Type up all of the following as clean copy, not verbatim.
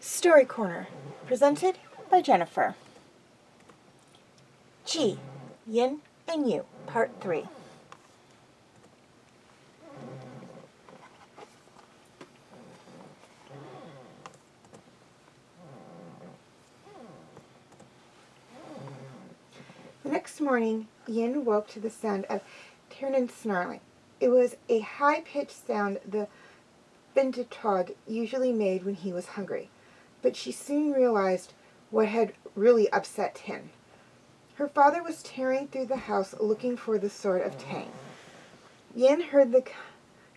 Story Corner, presented by Jennifer. G, Yin and Yu, Part 3. The next morning, Yin woke to the sound of Tiernan snarling. It was a high-pitched sound the Vindtog usually made when he was hungry, but she soon realized what had really upset Tin. Her father was tearing through the house looking for the Sword of Tang. Yin heard the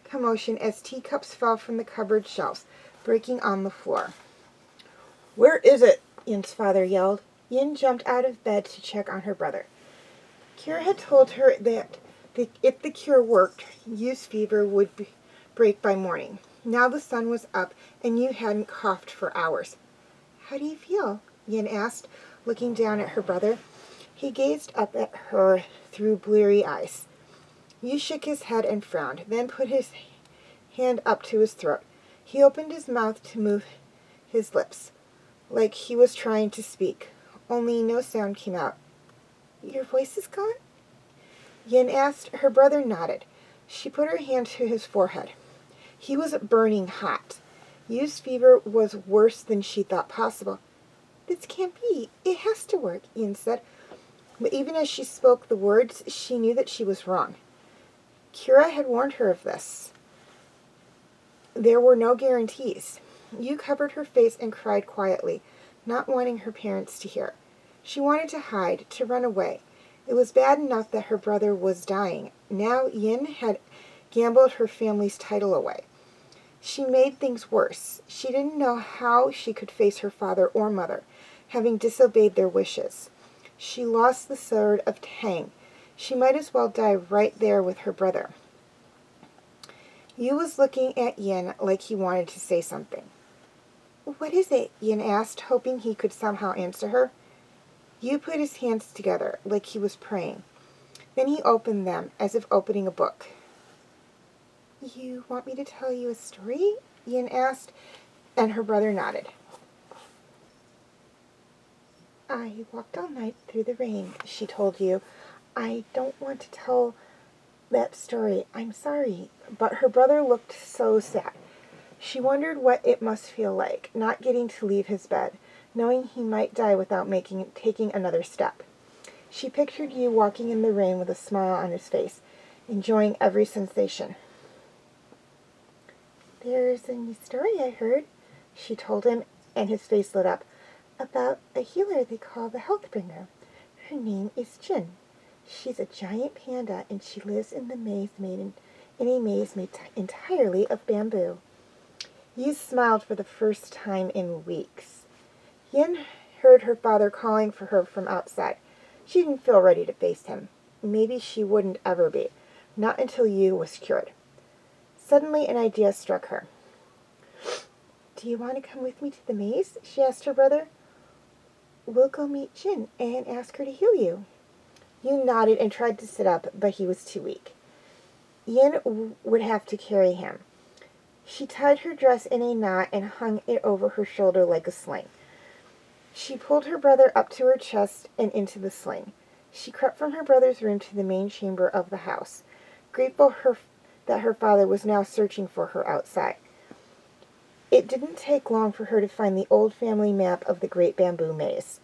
commotion as teacups fell from the cupboard shelves, breaking on the floor. "Where is it?" Yin's father yelled. Yin jumped out of bed to check on her brother. Kira had told her that if the cure worked, Yu's fever would break by morning. Now the sun was up, and Yu hadn't coughed for hours. "How do you feel?" Yin asked, looking down at her brother. He gazed up at her through bleary eyes. Yu shook his head and frowned, then put his hand up to his throat. He opened his mouth to move his lips, like he was trying to speak, only no sound came out. "Your voice is gone?" Yin asked. Her brother nodded. She put her hand to his forehead. He was burning hot. Yu's fever was worse than she thought possible. "This can't be. It has to work," Yin said. But even as she spoke the words, she knew that she was wrong. Kira had warned her of this. There were no guarantees. Yu covered her face and cried quietly, not wanting her parents to hear. She wanted to hide, to run away. It was bad enough that her brother was dying. Now Yin had gambled her family's title away. She made things worse. She didn't know how she could face her father or mother, having disobeyed their wishes. She lost the Sword of Tang. She might as well die right there with her brother. Yu was looking at Yin like he wanted to say something. "What is it?" Yin asked, hoping he could somehow answer her. Yu put his hands together, like he was praying. Then he opened them, as if opening a book. "You want me to tell you a story?" Yin asked, and her brother nodded. "I walked all night through the rain," she told Yu. "I don't want to tell that story. I'm sorry." But her brother looked so sad. She wondered what it must feel like, not getting to leave his bed, knowing he might die without taking another step. She pictured Yu walking in the rain with a smile on his face, enjoying every sensation. "There's a new story I heard," she told him, and his face lit up, "about a healer they call the Healthbringer. Her name is Jin. She's a giant panda, and she lives in a maze made entirely of bamboo." Yu smiled for the first time in weeks. Yin heard her father calling for her from outside. She didn't feel ready to face him. Maybe she wouldn't ever be, not until Yu was cured. Suddenly an idea struck her. "Do you want to come with me to the maze?" she asked her brother. "We'll go meet Jin and ask her to heal you." Yu nodded and tried to sit up, but he was too weak. Yin would have to carry him. She tied her dress in a knot and hung it over her shoulder like a sling. She pulled her brother up to her chest and into the sling. She crept from her brother's room to the main chamber of the house, grateful that her father was now searching for her outside. It didn't take long for her to find the old family map of the Great Bamboo Maze.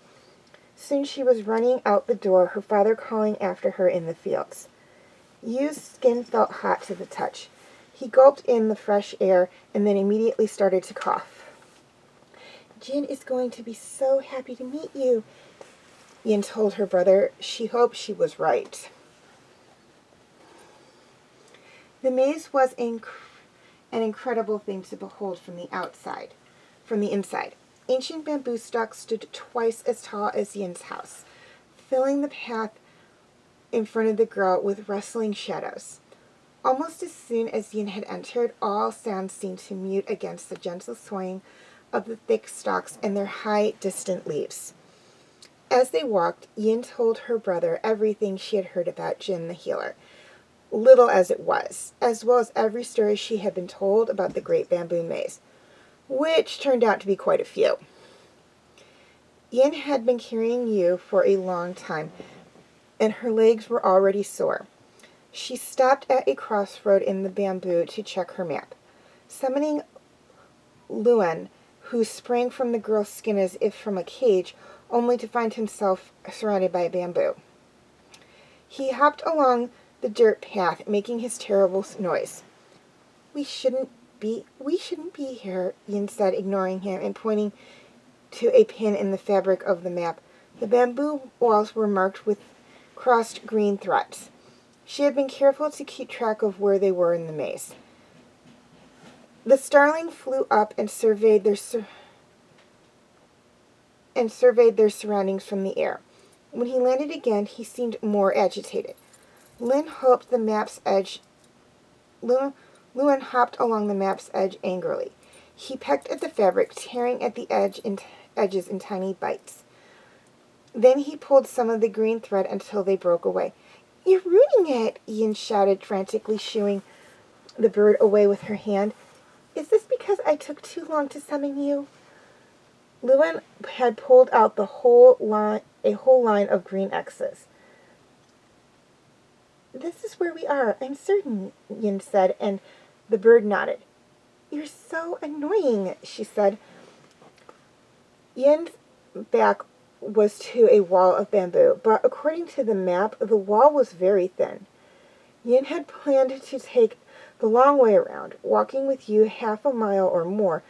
Soon she was running out the door, her father calling after her in the fields. Yu's skin felt hot to the touch. He gulped in the fresh air and then immediately started to cough. Jin is going to be so happy to meet you, Yin told her brother. She hoped she was right. The maze was an incredible thing to behold from the inside. Ancient bamboo stalks stood twice as tall as Yin's house, filling the path in front of the girl with rustling shadows. Almost as soon as Yin had entered, all sounds seemed to mute against the gentle swaying of the thick stalks and their high, distant leaves. As they walked, Yin told her brother everything she had heard about Jin the healer, little as it was, as well as every story she had been told about the Great Bamboo Maze, which turned out to be quite a few. Yin had been carrying Yu for a long time, and her legs were already sore. She stopped at a crossroad in the bamboo to check her map. Summoning Luan, who sprang from the girl's skin as if from a cage, only to find himself surrounded by bamboo. He hopped along the dirt path, making his terrible noise. We shouldn't be here, Yin said, ignoring him and pointing to a pin in the fabric of the map. The bamboo walls were marked with crossed green threads. She had been careful to keep track of where they were in the maze. The starling flew up and surveyed their surroundings from the air. When he landed again, he seemed more agitated. Luan hopped along the map's edge angrily. He pecked at the fabric, tearing at the edges in tiny bites. Then he pulled some of the green thread until they broke away. You're ruining it, Yin shouted, frantically shooing the bird away with her hand. Is this because I took too long to summon you? Luan had pulled out a whole line of green X's. This is where we are, I'm certain, Yin said, and the bird nodded. You're so annoying, she said. Yin's back was to a wall of bamboo, but according to the map, the wall was very thin. Yin had planned to take the long way around, walking with you half a mile or more,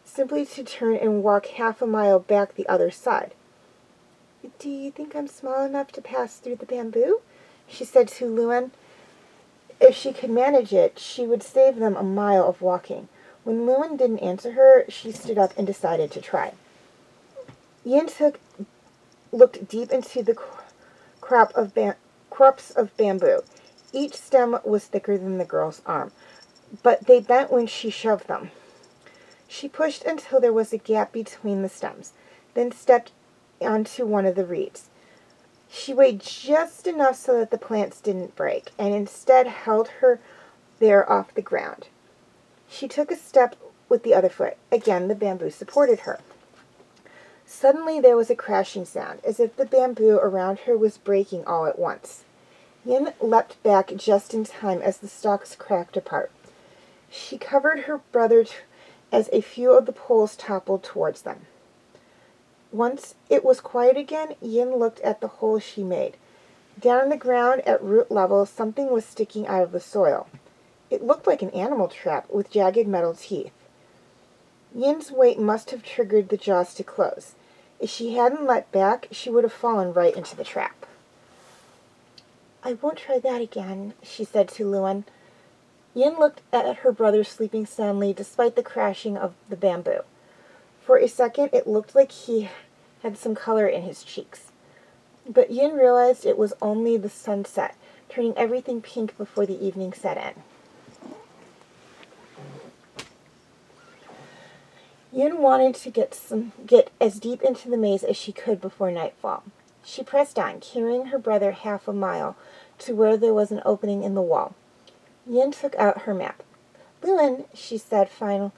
simply to turn and walk half a mile back the other side. Do you think I'm small enough to pass through the bamboo? She said to Luan. If she could manage it, she would save them a mile of walking. When Luan didn't answer her, she stood up and decided to try. Yin looked deep into the crops of bamboo. Each stem was thicker than the girl's arm, but they bent when she shoved them. She pushed until there was a gap between the stems, then stepped onto one of the reeds. She weighed just enough so that the plants didn't break, and instead held her there off the ground. She took a step with the other foot. Again, the bamboo supported her. Suddenly there was a crashing sound, as if the bamboo around her was breaking all at once. Yin leapt back just in time as the stalks cracked apart. She covered her brother as a few of the poles toppled towards them. Once it was quiet again, Yin looked at the hole she made. Down on the ground at root level, something was sticking out of the soil. It looked like an animal trap with jagged metal teeth. Yin's weight must have triggered the jaws to close. If she hadn't let back, she would have fallen right into the trap. I won't try that again, she said to Luan. Yin looked at her brother sleeping soundly despite the crashing of the bamboo. For a second, it looked like he had some color in his cheeks. But Yin realized it was only the sunset, turning everything pink before the evening set in. Yin wanted to get as deep into the maze as she could before nightfall. She pressed on, carrying her brother half a mile to where there was an opening in the wall. Yin took out her map. "Lewin," she said, finally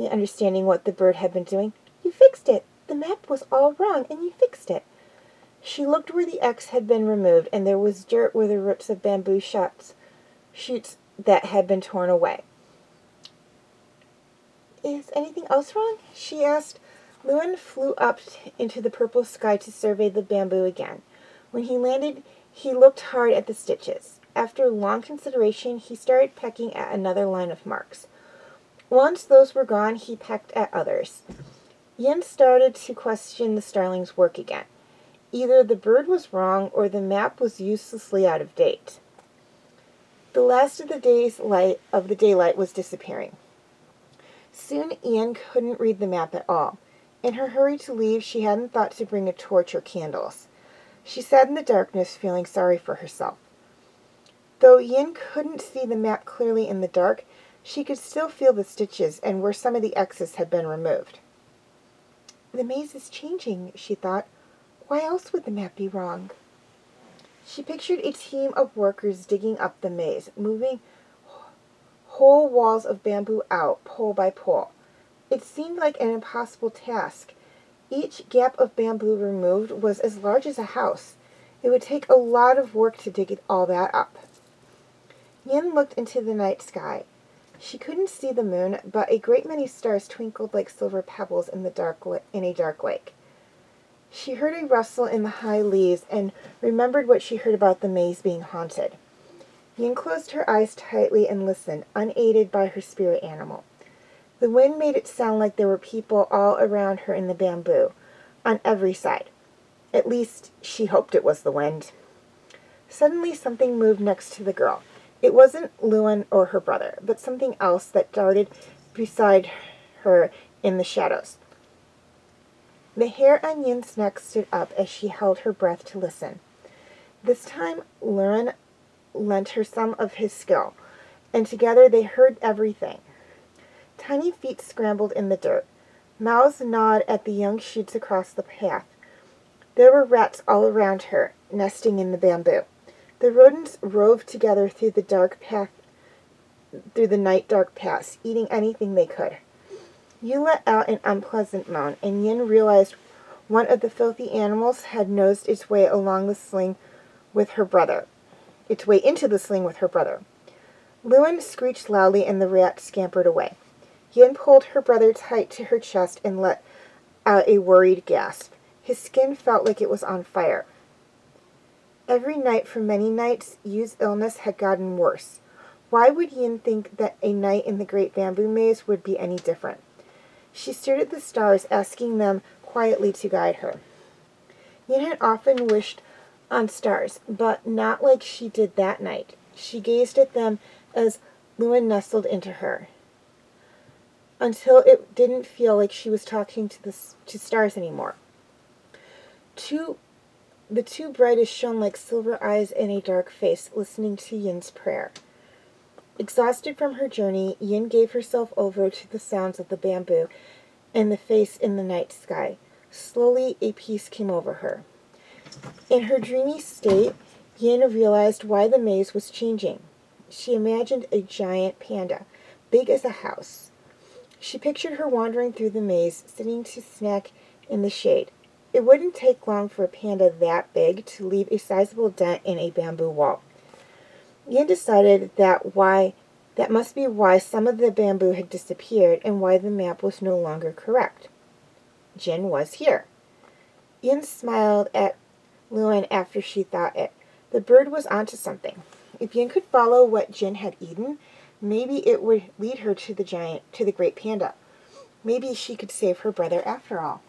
understanding what the bird had been doing, "you fixed it. The map was all wrong, and you fixed it." She looked where the X had been removed, and there was dirt where the roots of bamboo shoots that had been torn away. "Is anything else wrong?" she asked. Lewin flew up into the purple sky to survey the bamboo again. When he landed, he looked hard at the stitches. After long consideration, he started pecking at another line of marks. Once those were gone, he pecked at others. Yin started to question the starling's work again. Either the bird was wrong, or the map was uselessly out of date. The last of the daylight was disappearing. Soon Yin couldn't read the map at all. In her hurry to leave, she hadn't thought to bring a torch or candles. She sat in the darkness, feeling sorry for herself. Though Yin couldn't see the map clearly in the dark, she could still feel the stitches and where some of the X's had been removed. "The maze is changing," she thought. "Why else would the map be wrong?" She pictured a team of workers digging up the maze, moving whole walls of bamboo out, pole by pole. It seemed like an impossible task. Each gap of bamboo removed was as large as a house. It would take a lot of work to dig all that up. Yin looked into the night sky. She couldn't see the moon, but a great many stars twinkled like silver pebbles in a dark lake. She heard a rustle in the high leaves and remembered what she heard about the maze being haunted. Yin closed her eyes tightly and listened, unaided by her spirit animal. The wind made it sound like there were people all around her in the bamboo, on every side. At least, she hoped it was the wind. Suddenly, something moved next to the girl. It wasn't Lewin or her brother, but something else that darted beside her in the shadows. The hair on Yin's neck stood up as she held her breath to listen. This time, Lewin lent her some of his skill, and together they heard everything. Tiny feet scrambled in the dirt. Mouths gnawed at the young shoots across the path. There were rats all around her, nesting in the bamboo. The rodents roved together through the night dark paths, eating anything they could. Yu let out an unpleasant moan, and Yin realized one of the filthy animals had nosed its way along the sling with her brother. Its way into the sling with her brother. Lewin screeched loudly, and the rat scampered away. Yin pulled her brother tight to her chest and let out a worried gasp. His skin felt like it was on fire. Every night for many nights, Yu's illness had gotten worse. Why would Yin think that a night in the great bamboo maze would be any different? She stared at the stars, asking them quietly to guide her. Yin had often wished on stars, but not like she did that night. She gazed at them as Lewin nestled into her, until it didn't feel like she was talking to stars anymore. The two brightest shone like silver eyes in a dark face, listening to Yin's prayer. Exhausted from her journey, Yin gave herself over to the sounds of the bamboo and the face in the night sky. Slowly, a peace came over her. In her dreamy state, Yin realized why the maze was changing. She imagined a giant panda, big as a house. She pictured her wandering through the maze, sitting to snack in the shade. It wouldn't take long for a panda that big to leave a sizable dent in a bamboo wall. Yin decided that must be why some of the bamboo had disappeared and why the map was no longer correct. Jin was here. Yin smiled at Lewin after she thought it. The bird was onto something. If Yin could follow what Jin had eaten, maybe it would lead her to the great panda. Maybe she could save her brother after all.